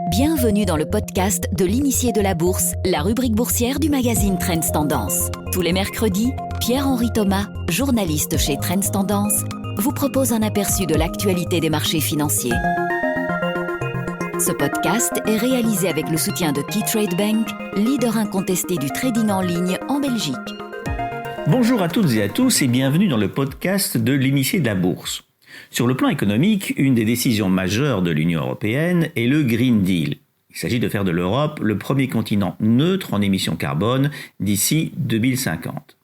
Bienvenue dans le podcast de l'initié de la bourse, la rubrique boursière du magazine Trends Tendance. Tous les mercredis, Pierre-Henri Thomas, journaliste chez Trends Tendance, vous propose un aperçu de l'actualité des marchés financiers. Ce podcast est réalisé avec le soutien de Keytrade Bank, leader incontesté du trading en ligne en Belgique. Bonjour à toutes et à tous et bienvenue dans le podcast de l'initié de la bourse. Sur le plan économique, une des décisions majeures de l'Union européenne est le Green Deal. Il s'agit de faire de l'Europe le premier continent neutre en émissions carbone d'ici 2050.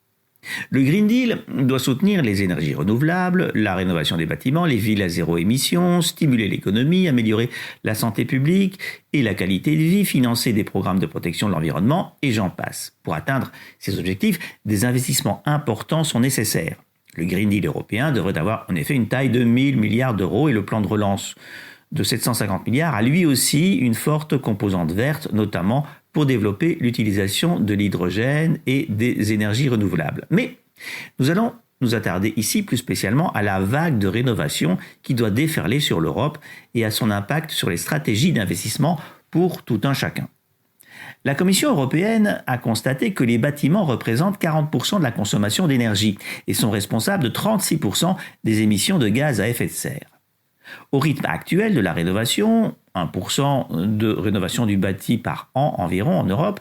Le Green Deal doit soutenir les énergies renouvelables, la rénovation des bâtiments, les villes à zéro émission, stimuler l'économie, améliorer la santé publique et la qualité de vie, financer des programmes de protection de l'environnement et j'en passe. Pour atteindre ces objectifs, des investissements importants sont nécessaires. Le Green Deal européen devrait avoir en effet une taille de 1000 milliards d'euros et le plan de relance de 750 milliards a lui aussi une forte composante verte, notamment pour développer l'utilisation de l'hydrogène et des énergies renouvelables. Mais nous allons nous attarder ici plus spécialement à la vague de rénovation qui doit déferler sur l'Europe et à son impact sur les stratégies d'investissement pour tout un chacun. La Commission européenne a constaté que les bâtiments représentent 40% de la consommation d'énergie et sont responsables de 36% des émissions de gaz à effet de serre. Au rythme actuel de la rénovation, 1% de rénovation du bâti par an environ en Europe,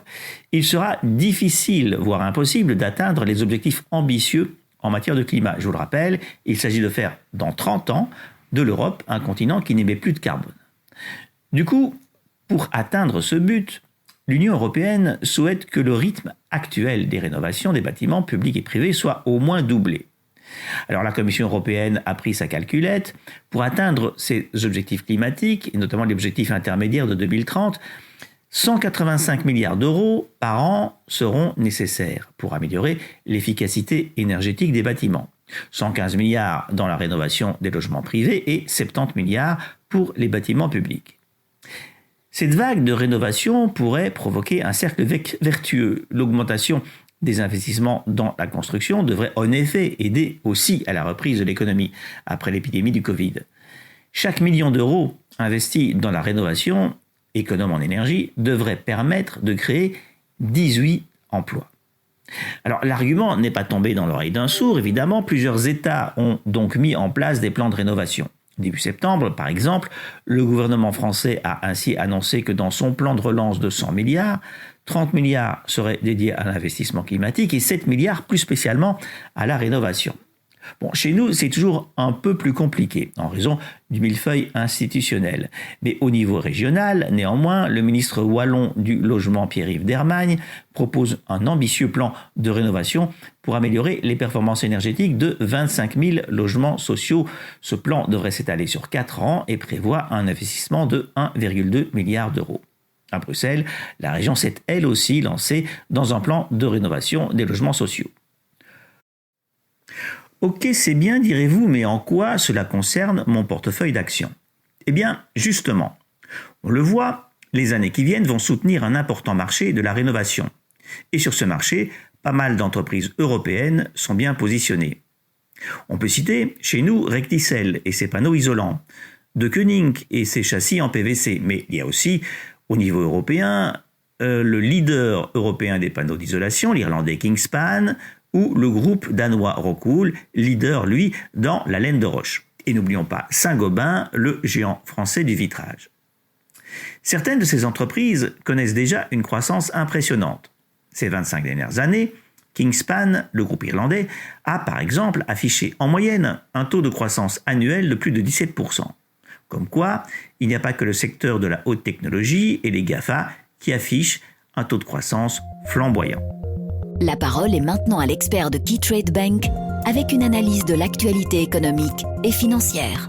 il sera difficile, voire impossible, d'atteindre les objectifs ambitieux en matière de climat. Je vous le rappelle, il s'agit de faire dans 30 ans de l'Europe un continent qui n'émet plus de carbone. Du coup, pour atteindre ce but, l'Union européenne souhaite que le rythme actuel des rénovations des bâtiments publics et privés soit au moins doublé. Alors la Commission européenne a pris sa calculette. Pour atteindre ces objectifs climatiques, et notamment l'objectif intermédiaire de 2030, 185 milliards d'euros par an seront nécessaires pour améliorer l'efficacité énergétique des bâtiments. 115 milliards dans la rénovation des logements privés et 70 milliards pour les bâtiments publics. Cette vague de rénovation pourrait provoquer un cercle vertueux. L'augmentation des investissements dans la construction devrait en effet aider aussi à la reprise de l'économie après l'épidémie du Covid. Chaque million d'euros investi dans la rénovation, économe en énergie, devrait permettre de créer 18 emplois. Alors l'argument n'est pas tombé dans l'oreille d'un sourd, évidemment, plusieurs États ont donc mis en place des plans de rénovation. Début septembre, par exemple, le gouvernement français a ainsi annoncé que dans son plan de relance de 100 milliards, 30 milliards seraient dédiés à l'investissement climatique et 7 milliards plus spécialement à la rénovation. Bon, chez nous, c'est toujours un peu plus compliqué en raison du millefeuille institutionnel. Mais au niveau régional, néanmoins, le ministre wallon du logement Pierre-Yves Dermagne propose un ambitieux plan de rénovation pour améliorer les performances énergétiques de 25 000 logements sociaux. Ce plan devrait s'étaler sur 4 ans et prévoit un investissement de 1,2 milliard d'euros. À Bruxelles, la région s'est elle aussi lancée dans un plan de rénovation des logements sociaux. Ok, c'est bien, direz-vous, mais en quoi cela concerne mon portefeuille d'actions ? Eh bien, justement, on le voit, les années qui viennent vont soutenir un important marché de la rénovation. Et sur ce marché, pas mal d'entreprises européennes sont bien positionnées. On peut citer, chez nous, Recticel et ses panneaux isolants, De Koning et ses châssis en PVC, mais il y a aussi, au niveau européen, le leader européen des panneaux d'isolation, l'Irlandais Kingspan, ou le groupe danois Rockwool, leader, lui, dans la laine de roche. Et n'oublions pas Saint-Gobain, le géant français du vitrage. Certaines de ces entreprises connaissent déjà une croissance impressionnante. Ces 25 dernières années, Kingspan, le groupe irlandais, a par exemple affiché en moyenne un taux de croissance annuel de plus de 17%. Comme quoi, il n'y a pas que le secteur de la haute technologie et les GAFA qui affichent un taux de croissance flamboyant. La parole est maintenant à l'expert de Keytrade Bank avec une analyse de l'actualité économique et financière.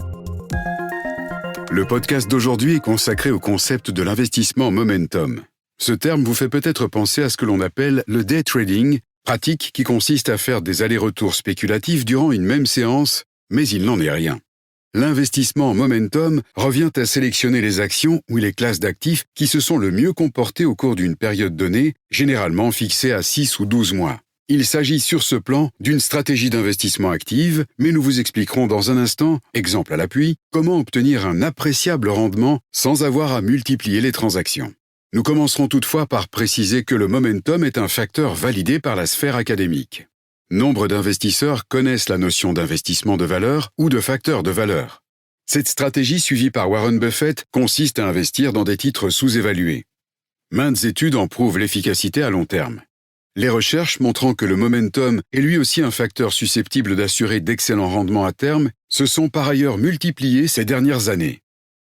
Le podcast d'aujourd'hui est consacré au concept de l'investissement momentum. Ce terme vous fait peut-être penser à ce que l'on appelle le day trading, pratique qui consiste à faire des allers-retours spéculatifs durant une même séance, mais il n'en est rien. L'investissement momentum revient à sélectionner les actions ou les classes d'actifs qui se sont le mieux comportées au cours d'une période donnée, généralement fixée à 6 ou 12 mois. Il s'agit sur ce plan d'une stratégie d'investissement active, mais nous vous expliquerons dans un instant, exemple à l'appui, comment obtenir un appréciable rendement sans avoir à multiplier les transactions. Nous commencerons toutefois par préciser que le momentum est un facteur validé par la sphère académique. Nombre d'investisseurs connaissent la notion d'investissement de valeur ou de facteur de valeur. Cette stratégie suivie par Warren Buffett consiste à investir dans des titres sous-évalués. Maintes études en prouvent l'efficacité à long terme. Les recherches montrant que le momentum est lui aussi un facteur susceptible d'assurer d'excellents rendements à terme se sont par ailleurs multipliées ces dernières années.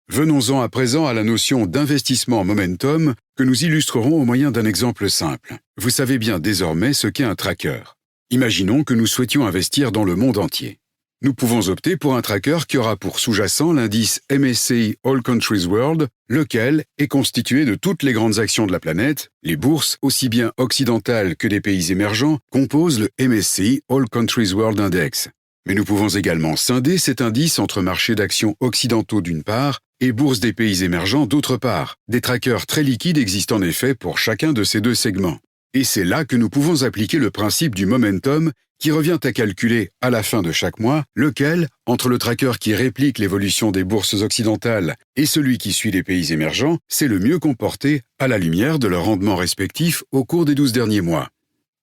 Venons-en à présent à la notion d'investissement momentum que nous illustrerons au moyen d'un exemple simple. Vous savez bien désormais ce qu'est un tracker. Imaginons que nous souhaitions investir dans le monde entier. Nous pouvons opter pour un tracker qui aura pour sous-jacent l'indice MSCI All Countries World, lequel est constitué de toutes les grandes actions de la planète. Les bourses, aussi bien occidentales que des pays émergents, composent le MSCI All Countries World Index. Mais nous pouvons également scinder cet indice entre marchés d'actions occidentaux d'une part et bourses des pays émergents d'autre part. Des trackers très liquides existent en effet pour chacun de ces deux segments. Et c'est là que nous pouvons appliquer le principe du momentum qui revient à calculer à la fin de chaque mois lequel, entre le tracker qui réplique l'évolution des bourses occidentales et celui qui suit les pays émergents, s'est le mieux comporté à la lumière de leurs rendements respectifs au cours des 12 derniers mois.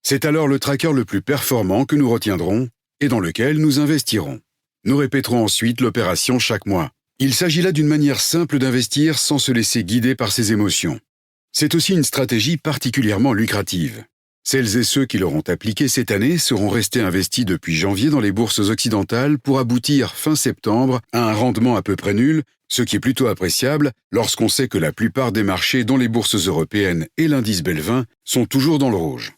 C'est alors le tracker le plus performant que nous retiendrons et dans lequel nous investirons. Nous répéterons ensuite l'opération chaque mois. Il s'agit là d'une manière simple d'investir sans se laisser guider par ses émotions. C'est aussi une stratégie particulièrement lucrative. Celles et ceux qui l'auront appliquée cette année seront restés investis depuis janvier dans les bourses occidentales pour aboutir fin septembre à un rendement à peu près nul, ce qui est plutôt appréciable lorsqu'on sait que la plupart des marchés dont les bourses européennes et l'indice Belvin sont toujours dans le rouge.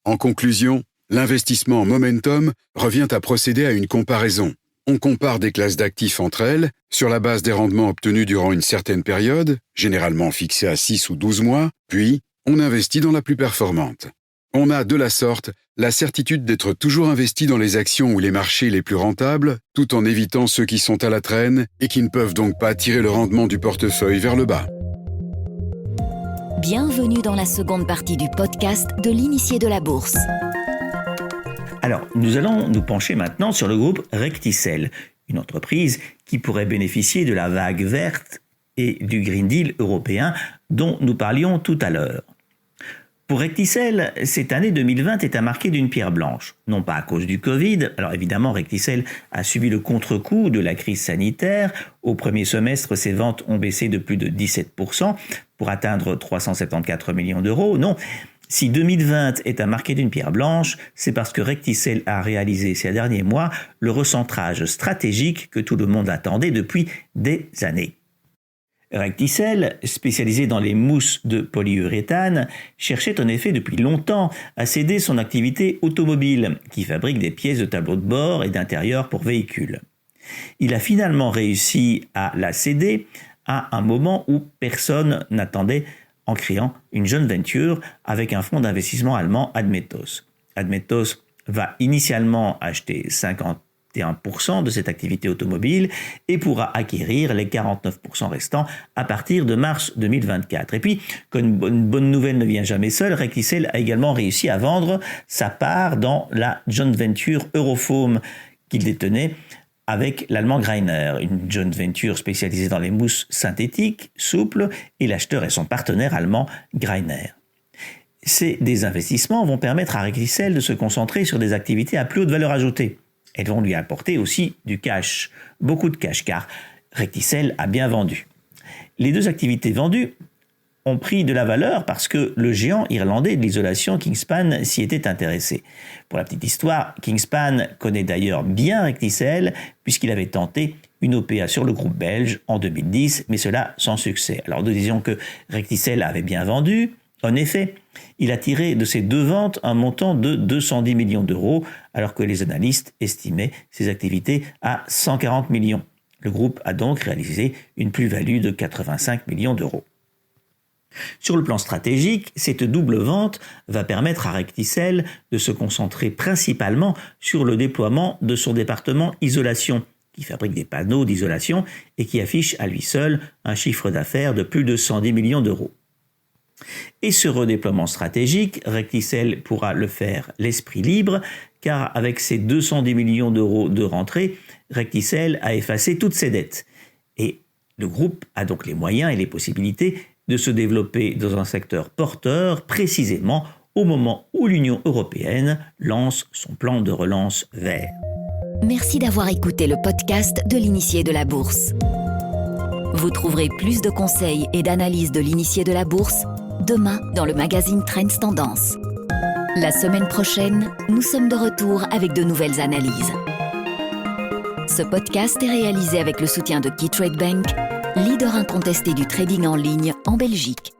En conclusion, l'investissement momentum revient à procéder à une comparaison. On compare des classes d'actifs entre elles, sur la base des rendements obtenus durant une certaine période, généralement fixée à 6 ou 12 mois, puis on investit dans la plus performante. On a de la sorte la certitude d'être toujours investi dans les actions ou les marchés les plus rentables, tout en évitant ceux qui sont à la traîne et qui ne peuvent donc pas tirer le rendement du portefeuille vers le bas. Bienvenue dans la seconde partie du podcast de l'initié de la bourse. Alors, nous allons nous pencher maintenant sur le groupe Recticel, une entreprise qui pourrait bénéficier de la vague verte et du Green Deal européen dont nous parlions tout à l'heure. Pour Recticel, cette année 2020 est à marquer d'une pierre blanche, non pas à cause du Covid. Alors évidemment, Recticel a subi le contre-coup de la crise sanitaire. Au premier semestre, ses ventes ont baissé de plus de 17% pour atteindre 374 millions d'euros. Non, si 2020 est à marquer d'une pierre blanche, c'est parce que Recticel a réalisé ces derniers mois le recentrage stratégique que tout le monde attendait depuis des années. Recticel, spécialisé dans les mousses de polyuréthane, cherchait en effet depuis longtemps à céder son activité automobile, qui fabrique des pièces de tableau de bord et d'intérieur pour véhicules. Il a finalement réussi à la céder à un moment où personne n'attendait, en créant une joint venture avec un fonds d'investissement allemand Admetos. Admetos va initialement acheter 51% de cette activité automobile et pourra acquérir les 49% restants à partir de mars 2024. Et puis, comme une bonne nouvelle ne vient jamais seule, Recticel a également réussi à vendre sa part dans la joint venture Eurofoam qu'il détenait avec l'allemand Greiner, une joint venture spécialisée dans les mousses synthétiques, souples, et l'acheteur est son partenaire allemand Greiner. Ces désinvestissements vont permettre à Recticel de se concentrer sur des activités à plus haute valeur ajoutée. Elles vont lui apporter aussi du cash, beaucoup de cash, car Recticel a bien vendu. Les deux activités vendues ont pris de la valeur parce que le géant irlandais de l'isolation Kingspan s'y était intéressé. Pour la petite histoire, Kingspan connaît d'ailleurs bien Recticel puisqu'il avait tenté une OPA sur le groupe belge en 2010, mais cela sans succès. Alors nous disions que Recticel avait bien vendu. En effet, il a tiré de ces deux ventes un montant de 210 millions d'euros, alors que les analystes estimaient ses activités à 140 millions. Le groupe a donc réalisé une plus-value de 85 millions d'euros. Sur le plan stratégique, cette double vente va permettre à Recticel de se concentrer principalement sur le déploiement de son département isolation, qui fabrique des panneaux d'isolation et qui affiche à lui seul un chiffre d'affaires de plus de 110 millions d'euros. Et ce redéploiement stratégique, Recticel pourra le faire l'esprit libre, car avec ses 210 millions d'euros de rentrée, Recticel a effacé toutes ses dettes. Et le groupe a donc les moyens et les possibilités de se développer dans un secteur porteur, précisément au moment où l'Union européenne lance son plan de relance vert. Merci d'avoir écouté le podcast de l'Initié de la Bourse. Vous trouverez plus de conseils et d'analyses de l'Initié de la Bourse demain dans le magazine Trends Tendance. La semaine prochaine, nous sommes de retour avec de nouvelles analyses. Ce podcast est réalisé avec le soutien de KeyTrade Bank, leader incontesté du trading en ligne en Belgique.